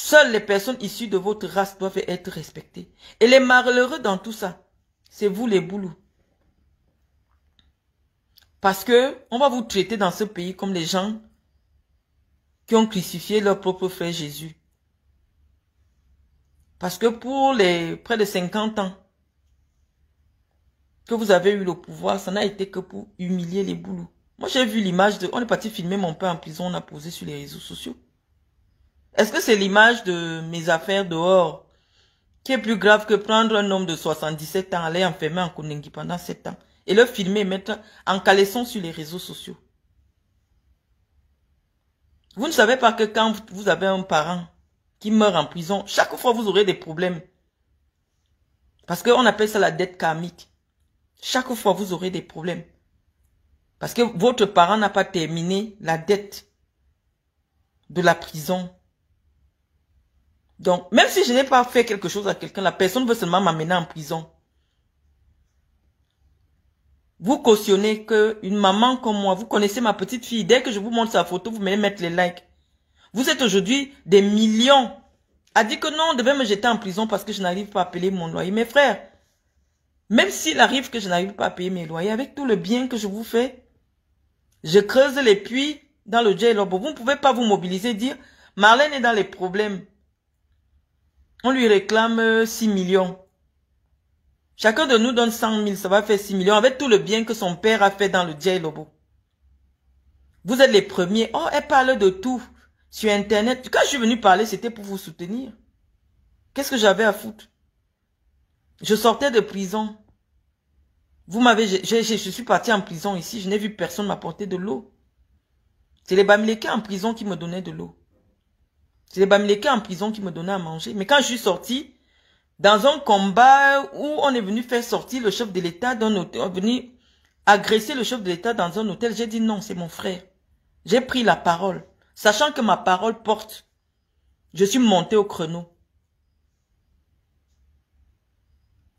Seules les personnes issues de votre race doivent être respectées. Et les malheureux dans tout ça, c'est vous les boulous. Parce que on va vous traiter dans ce pays comme les gens qui ont crucifié leur propre frère Jésus. Parce que pour les près de 50 ans que vous avez eu le pouvoir, ça n'a été que pour humilier les boulous. Moi, j'ai vu l'image de... On est parti filmer mon père en prison, on a posé sur les réseaux sociaux. Est-ce que c'est l'image de mes affaires dehors qui est plus grave que prendre un homme de 77 ans, aller enfermer en Konengi pendant 7 ans et le filmer et mettre en caleçon sur les réseaux sociaux? Vous ne savez pas que quand vous avez un parent qui meurt en prison, chaque fois vous aurez des problèmes. Parce qu'on appelle ça la dette karmique. Chaque fois vous aurez des problèmes. Parce que votre parent n'a pas terminé la dette de la prison. Donc, même si je n'ai pas fait quelque chose à quelqu'un, la personne veut seulement m'amener en prison. Vous cautionnez qu'une maman comme moi, vous connaissez ma petite fille, dès que je vous montre sa photo, vous venez mettre les likes. Vous êtes aujourd'hui des millions à dire que non, on devait me jeter en prison parce que je n'arrive pas à payer mon loyer. Mes frères, même s'il arrive que je n'arrive pas à payer mes loyers, avec tout le bien que je vous fais, je creuse les puits dans le jail. Vous ne pouvez pas vous mobiliser et dire, Marlène est dans les problèmes. On lui réclame 6 millions. Chacun de nous donne 100 000, ça va faire 6 millions avec tout le bien que son père a fait dans le jail Lobo. Vous êtes les premiers. Oh, elle parle de tout sur Internet. Quand je suis venu parler, c'était pour vous soutenir. Qu'est-ce que j'avais à foutre? Je sortais de prison. Vous m'avez, je suis parti en prison ici. Je n'ai vu personne m'apporter de l'eau. C'est les Bamileke en prison qui me donnaient de l'eau. C'est les Bamileke en prison qui me donnaient à manger. Mais quand je suis sorti, dans un combat où on est venu faire sortir le chef de l'État d'un hôtel, on est venu agresser le chef de l'État dans un hôtel, j'ai dit non, c'est mon frère. J'ai pris la parole. Sachant que ma parole porte, je suis monté au créneau.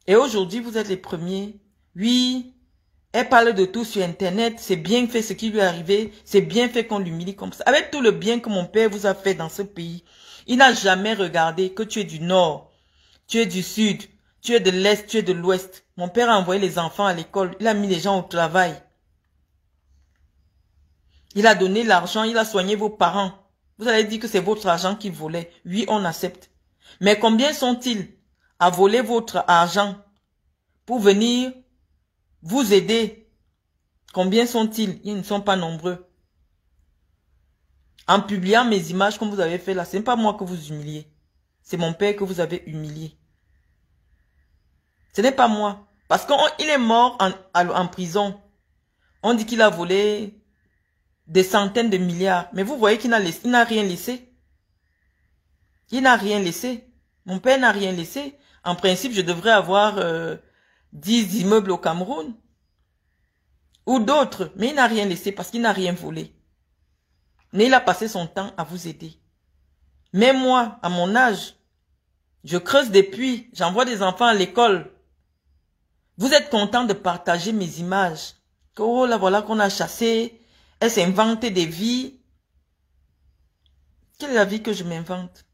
Et aujourd'hui, vous êtes les premiers. Oui, elle parle de tout sur Internet. C'est bien fait ce qui lui est arrivé. C'est bien fait qu'on l'humilie comme ça. Avec tout le bien que mon père vous a fait dans ce pays, il n'a jamais regardé que tu es du Nord, tu es du Sud, tu es de l'Est, tu es de l'Ouest. Mon père a envoyé les enfants à l'école. Il a mis les gens au travail. Il a donné l'argent, il a soigné vos parents. Vous allez dire que c'est votre argent qu'il volait. Oui, on accepte. Mais combien sont-ils à voler votre argent pour venir vous aider? Combien sont-ils? Ils ne sont pas nombreux. En publiant mes images comme vous avez fait là, ce n'est pas moi que vous humiliez. C'est mon père que vous avez humilié. Ce n'est pas moi. Parce qu'il est mort en prison. On dit qu'il a volé des centaines de milliards. Mais vous voyez qu'il n'a rien laissé. Il n'a rien laissé. Mon père n'a rien laissé. En principe, je devrais avoir 10 immeubles au Cameroun. Ou d'autres. Mais il n'a rien laissé parce qu'il n'a rien volé. Mais il a passé son temps à vous aider. Mais moi, à mon âge, je creuse des puits. J'envoie des enfants à l'école. Vous êtes content de partager mes images. Oh là, voilà qu'on a chassé. Elle s'est inventée des vies. Quelle est la vie que je m'invente?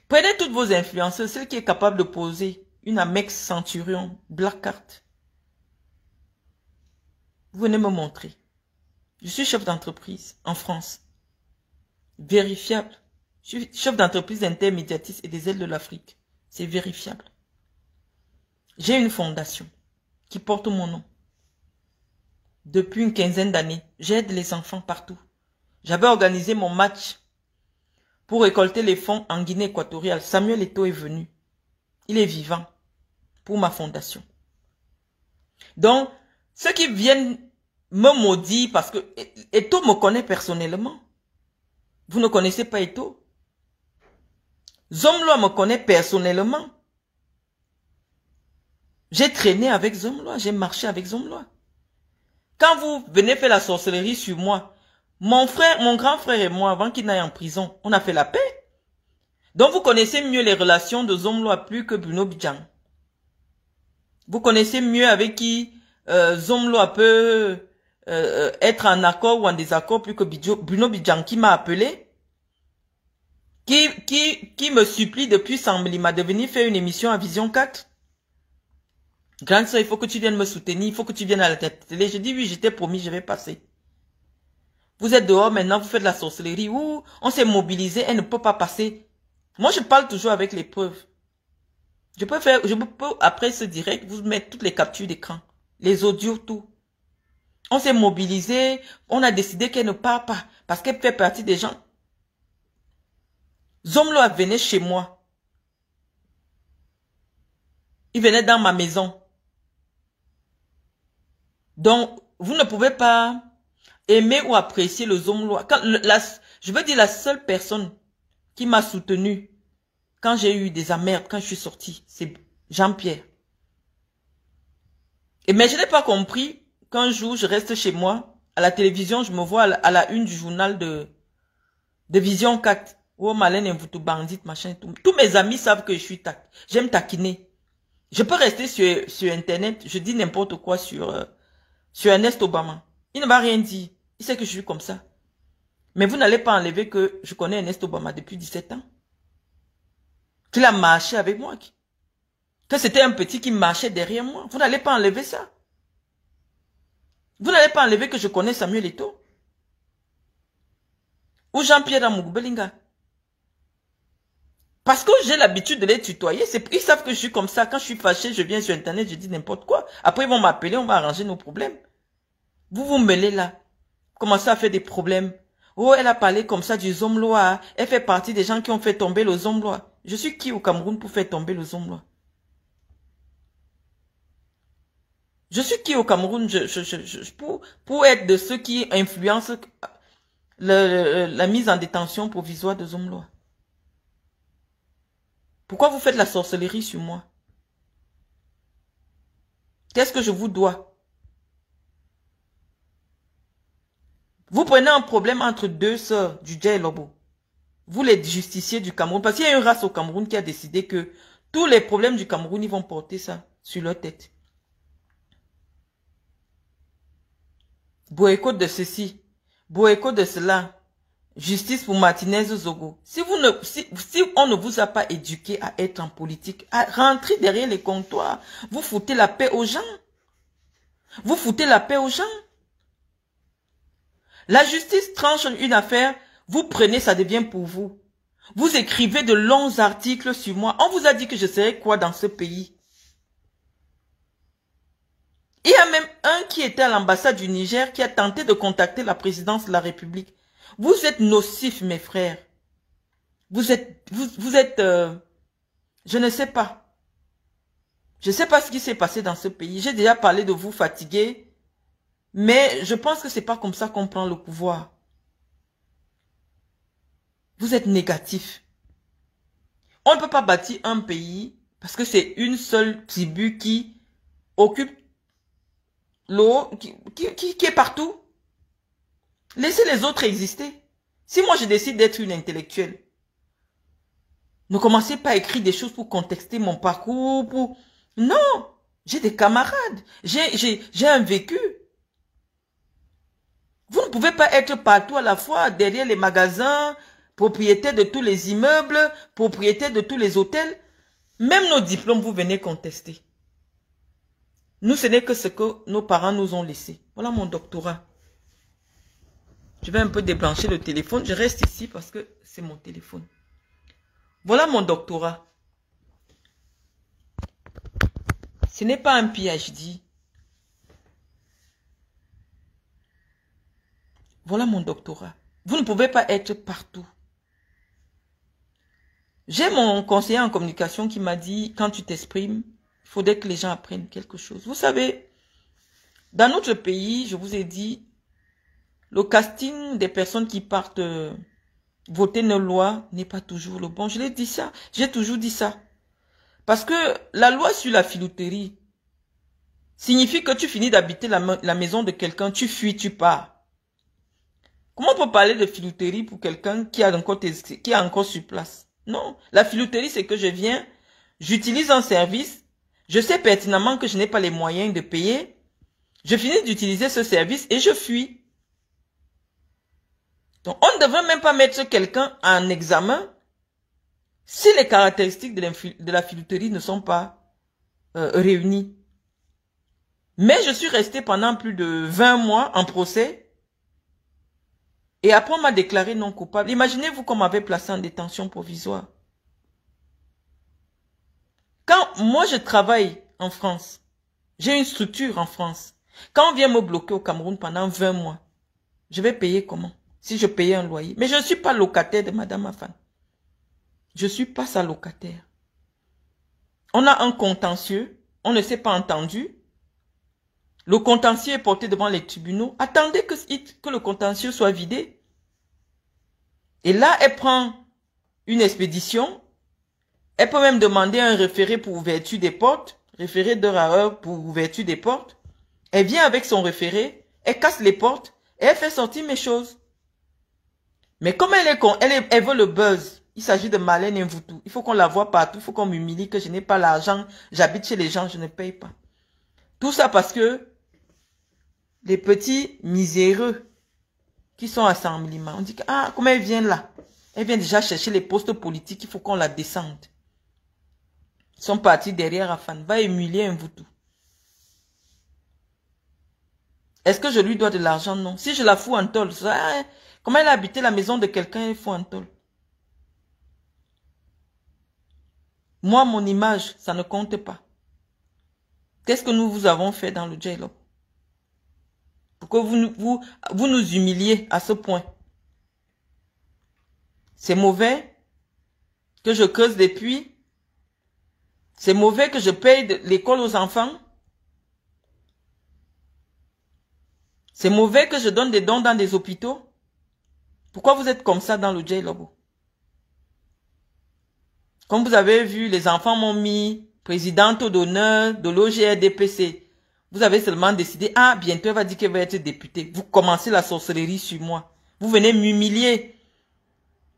Prenez toutes vos influenceuses, celle qui est capable de poser une Amex Centurion, Black Card. Vous venez me montrer. Je suis chef d'entreprise en France. Vérifiable. Je suis chef d'entreprise intermédiatiste et des ailes de l'Afrique. C'est vérifiable. J'ai une fondation qui porte mon nom. Depuis une quinzaine d'années, j'aide les enfants partout. J'avais organisé mon match pour récolter les fonds en Guinée équatoriale. Samuel Eto'o est venu. Il est vivant pour ma fondation. Donc, ceux qui viennent me maudire parce que Eto'o me connaît personnellement. Vous ne connaissez pas Eto'o? Zomloa me connaît personnellement. J'ai traîné avec Zomloa, j'ai marché avec Zomloa. Quand vous venez faire la sorcellerie sur moi, mon grand frère et moi, avant qu'il n'aille en prison, on a fait la paix. Donc vous connaissez mieux les relations de Zomloa plus que Bruno Bidjan. Vous connaissez mieux avec qui Zomloa peut être en accord ou en désaccord plus que Bruno Bidjan qui m'a appelé, qui qui me supplie depuis Samblima de venir faire une émission à Vision 4. Grande soeur, il faut que tu viennes me soutenir, il faut que tu viennes à la télé. Je dis oui, j'étais promis, je vais passer. Vous êtes dehors maintenant, vous faites de la sorcellerie. Ouh, on s'est mobilisé, elle ne peut pas passer. Moi, je parle toujours avec les preuves. Je peux, après ce direct, vous mettre toutes les captures d'écran, les audios, tout. On s'est mobilisé, on a décidé qu'elle ne part pas, parce qu'elle fait partie des gens. Zomlo venait chez moi. Il venait dans ma maison. Donc, vous ne pouvez pas aimer ou apprécier le Zomlo. Je veux dire, la seule personne qui m'a soutenu quand j'ai eu des emmerdes, quand je suis sortie, c'est Jean-Pierre. Mais je n'ai pas compris qu'un jour, je reste chez moi, à la télévision, je me vois à la une du journal de Vision 4. Oh, Malène, vous tout bandite, machin, tout. Tous mes amis savent que je suis j'aime taquiner. Je peux rester sur Internet, je dis n'importe quoi sur Ernest Obama. Il ne m'a rien dit. Il sait que je suis comme ça. Mais vous n'allez pas enlever que je connais Ernest Obama depuis 17 ans. Qu'il a marché avec moi. Que c'était un petit qui marchait derrière moi. Vous n'allez pas enlever ça. Vous n'allez pas enlever que je connais Samuel Eto'o. Ou Jean-Pierre Amoubelinga. Parce que j'ai l'habitude de les tutoyer. Ils savent que je suis comme ça. Quand je suis fâché, je viens sur Internet, je dis n'importe quoi. Après, ils vont m'appeler, on va arranger nos problèmes. Vous vous mêlez là. Commencez à faire des problèmes. Oh, elle a parlé comme ça du Zomloa. Elle fait partie des gens qui ont fait tomber le Zomloa. Je suis qui au Cameroun pour faire tomber le Zomloa? Je suis qui au Cameroun pour être de ceux qui influencent la mise en détention provisoire de Zomloa? Pourquoi vous faites la sorcellerie sur moi? Qu'est-ce que je vous dois? Vous prenez un problème entre deux sœurs du Djay Lobo. Vous les justiciers du Cameroun. Parce qu'il y a une race au Cameroun qui a décidé que tous les problèmes du Cameroun, ils vont porter ça sur leur tête. Boycott de ceci. Boycott de cela. Justice pour Martinez Zogo. Si on ne vous a pas éduqué à être en politique, à rentrer derrière les comptoirs, vous foutez la paix aux gens. Vous foutez la paix aux gens. La justice tranche une affaire, vous prenez, ça devient pour vous. Vous écrivez de longs articles sur moi. On vous a dit que je serais quoi dans ce pays? Il y a même un qui était à l'ambassade du Niger qui a tenté de contacter la présidence de la République. Vous êtes nocifs, mes frères. Vous êtes, je ne sais pas. Je ne sais pas ce qui s'est passé dans ce pays. J'ai déjà parlé de vous fatigués, mais je pense que c'est pas comme ça qu'on prend le pouvoir. Vous êtes négatifs. On ne peut pas bâtir un pays parce que c'est une seule tribu qui occupe l'eau, qui est partout. Laissez les autres exister. Si moi je décide d'être une intellectuelle, ne commencez pas à écrire des choses pour contexter mon parcours. Non, j'ai des camarades, j'ai un vécu. Vous ne pouvez pas être partout à la fois, derrière les magasins, propriétaire de tous les immeubles, propriétaire de tous les hôtels. Même nos diplômes, vous venez contester. Nous, ce n'est que ce que nos parents nous ont laissé. Voilà mon doctorat. Je vais un peu débrancher le téléphone. Je reste ici parce que c'est mon téléphone. Voilà mon doctorat. Ce n'est pas un PhD. Voilà mon doctorat. Vous ne pouvez pas être partout. J'ai mon conseiller en communication qui m'a dit, quand tu t'exprimes, il faudrait que les gens apprennent quelque chose. Vous savez, dans notre pays, je vous ai dit, le casting des personnes qui partent voter nos lois n'est pas toujours le bon. Je l'ai dit ça. J'ai toujours dit ça. Parce que la loi sur la filouterie signifie que tu finis d'habiter la maison de quelqu'un, tu fuis, tu pars. Comment on peut parler de filouterie pour quelqu'un qui est encore sur place? Non. La filouterie, c'est que je viens, j'utilise un service, je sais pertinemment que je n'ai pas les moyens de payer, je finis d'utiliser ce service et je fuis. Donc, on ne devrait même pas mettre quelqu'un en examen Si les caractéristiques de la filouterie ne sont pas réunies, mais je suis resté pendant plus de 20 mois en procès et après on m'a déclaré non coupable. Imaginez-vous qu'on m'avait placé en détention provisoire. Quand moi je travaille en France, j'ai une structure en France. Quand on vient me bloquer au Cameroun pendant 20 mois, je vais payer comment? Si je payais un loyer. Mais je ne suis pas locataire de Madame Afan. Je ne suis pas sa locataire. On a un contentieux, on ne s'est pas entendu. Le contentieux est porté devant les tribunaux. Attendez que le contentieux soit vidé. Et là, elle prend une expédition. Elle peut même demander un référé pour ouverture des portes. Référé d'heure à heure pour ouverture des portes. Elle vient avec son référé. Elle casse les portes. Et elle fait sortir mes choses. Mais comme elle veut le buzz. Il s'agit de Marlène Mvoutou. Il faut qu'on la voie partout. Il faut qu'on m'humilie que je n'ai pas l'argent. J'habite chez les gens, je ne paye pas. Tout ça parce que les petits miséreux qui sont à Saint-Milima, on dit que, ah, comment elle vient là? Elle vient déjà chercher les postes politiques, il faut qu'on la descende. Ils sont partis derrière Afan. Va humilier Mvoutou. Est-ce que je lui dois de l'argent? Non. Si je la fous en tôle, comment elle a habité la maison de quelqu'un, elle fout en tôle. Moi, mon image, ça ne compte pas. Qu'est-ce que nous vous avons fait dans le J-Lo? Pour que vous nous humiliez à ce point. C'est mauvais que je creuse des puits. C'est mauvais que je paye l'école aux enfants. C'est mauvais que je donne des dons dans des hôpitaux. Pourquoi vous êtes comme ça dans le J-Lobo? Comme vous avez vu, les enfants m'ont mis présidente d'honneur de l'OGRDPC. Vous avez seulement décidé, ah, bientôt elle va dire qu'elle va être députée. Vous commencez la sorcellerie sur moi. Vous venez m'humilier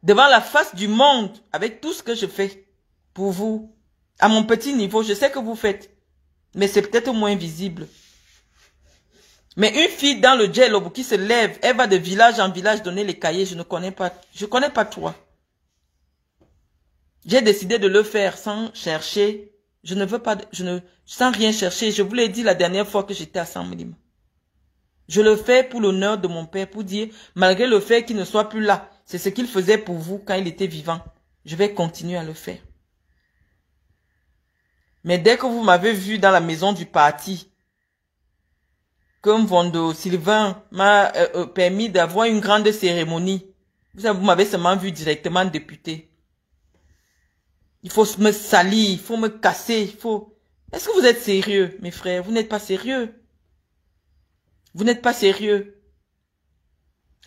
devant la face du monde avec tout ce que je fais pour vous. À mon petit niveau, je sais que vous faites, mais c'est peut-être moins visible. Mais une fille dans le J-Lobo qui se lève, elle va de village en village donner les cahiers, je ne connais pas. Je ne connais pas toi. J'ai décidé de le faire sans chercher. Je ne veux pas, sans rien chercher. Je vous l'ai dit la dernière fois que j'étais à Saint-Milima. Je le fais pour l'honneur de mon père, pour dire, malgré le fait qu'il ne soit plus là, c'est ce qu'il faisait pour vous quand il était vivant. Je vais continuer à le faire. Mais dès que vous m'avez vu dans la maison du parti, comme Vondo Sylvain m'a permis d'avoir une grande cérémonie, vous m'avez seulement vu directement député. Il faut me salir, il faut me casser, il faut... Est-ce que vous êtes sérieux, mes frères? Vous n'êtes pas sérieux. Vous n'êtes pas sérieux.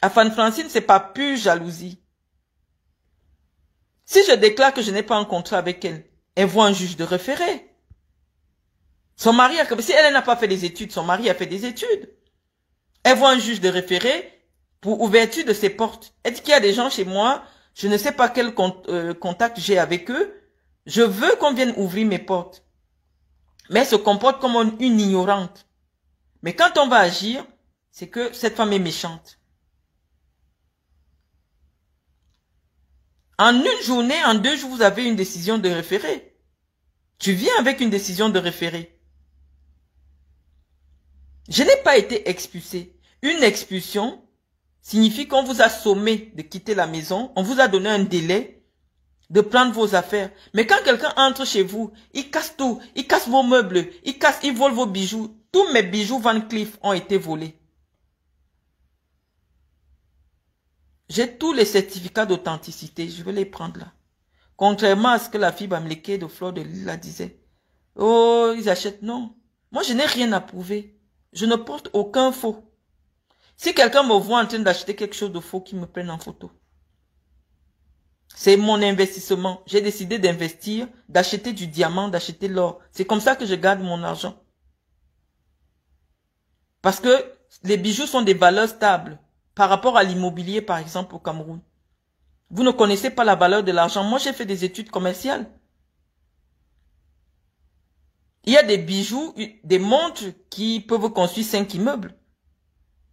Afan Francine, c'est pas pure jalousie. Si je déclare que je n'ai pas un contrat avec elle, elle voit un juge de référé. Son mari a... Si elle n'a pas fait des études, son mari a fait des études. Elle voit un juge de référé pour ouverture de ses portes. Elle dit qu'il y a des gens chez moi, je ne sais pas quel contact j'ai avec eux. Je veux qu'on vienne ouvrir mes portes. Mais elle se comporte comme une ignorante. Mais quand on va agir, c'est que cette femme est méchante. En une journée, en 2 jours, vous avez une décision de référé. Tu viens avec une décision de référé. Je n'ai pas été expulsée. Une expulsion signifie qu'on vous a sommé de quitter la maison. On vous a donné un délai de prendre vos affaires. Mais quand quelqu'un entre chez vous, il casse tout. Il casse vos meubles. Il vole vos bijoux. Tous mes bijoux Van Cleef ont été volés. J'ai tous les certificats d'authenticité. Je vais les prendre là. Contrairement à ce que la fille Bamleke de Fleur de Lille la disait. Oh, ils achètent. Non. Moi, je n'ai rien à prouver. Je ne porte aucun faux. Si quelqu'un me voit en train d'acheter quelque chose de faux, qu'il me prenne en photo. C'est mon investissement. J'ai décidé d'investir, d'acheter du diamant, d'acheter l'or. C'est comme ça que je garde mon argent. Parce que les bijoux sont des valeurs stables par rapport à l'immobilier, par exemple, au Cameroun. Vous ne connaissez pas la valeur de l'argent. Moi, j'ai fait des études commerciales. Il y a des bijoux, des montres qui peuvent construire 5 immeubles.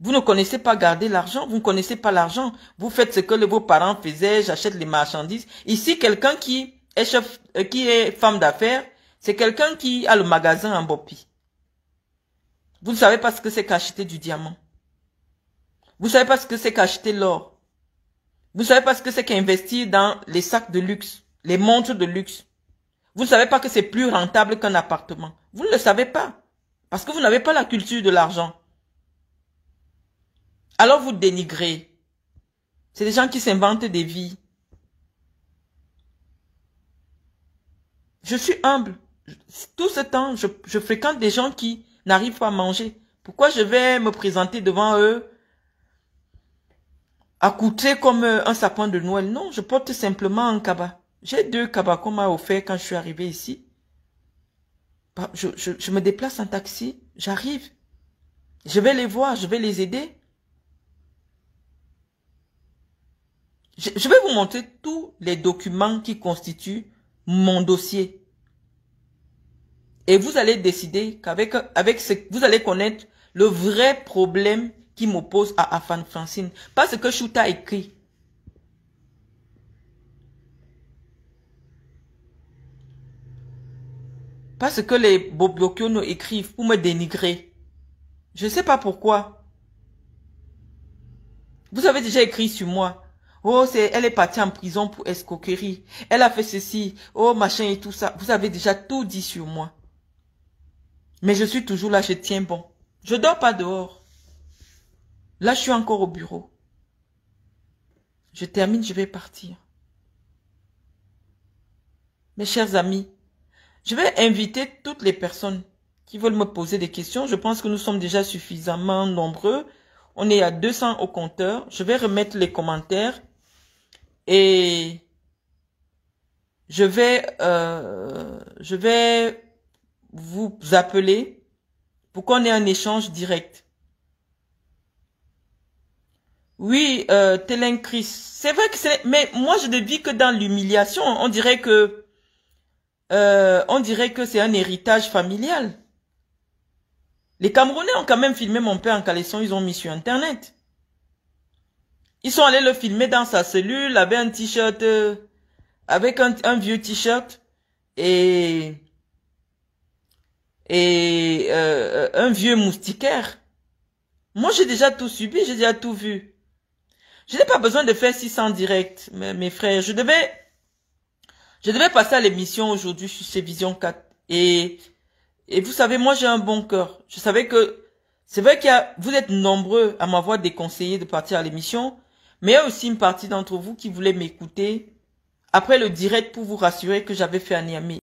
Vous ne connaissez pas garder l'argent, vous ne connaissez pas l'argent. Vous faites ce que vos parents faisaient, j'achète les marchandises. Ici, quelqu'un qui qui est femme d'affaires, c'est quelqu'un qui a le magasin en Bopi. Vous ne savez pas ce que c'est qu'acheter du diamant. Vous ne savez pas ce que c'est qu'acheter l'or. Vous ne savez pas ce que c'est qu'investir dans les sacs de luxe, les montres de luxe. Vous ne savez pas que c'est plus rentable qu'un appartement. Vous ne le savez pas. Parce que vous n'avez pas la culture de l'argent. Alors vous dénigrez. C'est des gens qui s'inventent des vies. Je suis humble. Tout ce temps, je fréquente des gens qui n'arrivent pas à manger. Pourquoi je vais me présenter devant eux accoutré comme un sapin de Noël? Non, je porte simplement un cabas. J'ai 2 cabas qu'on m'a offert quand je suis arrivé ici. Je me déplace en taxi, j'arrive. Je vais les voir, je vais les aider. Je vais vous montrer tous les documents qui constituent mon dossier. Et vous allez décider qu'avec vous allez connaître le vrai problème qui m'oppose à Afan Francine. Pas ce que Chouta a écrit. Pas ce que les Bobokyono écrivent pour me dénigrer. Je ne sais pas pourquoi. Vous avez déjà écrit sur moi. Oh, elle est partie en prison pour escroquerie. Elle a fait ceci. Oh, machin et tout ça. Vous avez déjà tout dit sur moi. Mais je suis toujours là, je tiens bon. Je dors pas dehors. Là, je suis encore au bureau. Je termine, je vais partir. Mes chers amis, je vais inviter toutes les personnes qui veulent me poser des questions. Je pense que nous sommes déjà suffisamment nombreux. On est à 200 au compteur. Je vais remettre les commentaires. Et je vais vous appeler pour qu'on ait un échange direct. Oui, Télène Chris. C'est vrai que c'est... Mais moi, je ne vis que dans l'humiliation. On dirait que c'est un héritage familial. Les Camerounais ont quand même filmé mon père en caleçon. Ils ont mis sur Internet. Ils sont allés le filmer dans sa cellule avec un t-shirt, avec un vieux t-shirt et un vieux moustiquaire. Moi, j'ai déjà tout subi, j'ai déjà tout vu. Je n'ai pas besoin de faire 600 directs, mes frères. Je devais passer à l'émission aujourd'hui sur Cvision 4. Et vous savez, moi, j'ai un bon cœur. Je savais que, c'est vrai vous êtes nombreux à m'avoir déconseillé de partir à l'émission. Mais il y a aussi une partie d'entre vous qui voulait m'écouter après le direct pour vous rassurer que j'avais fait à Niamey.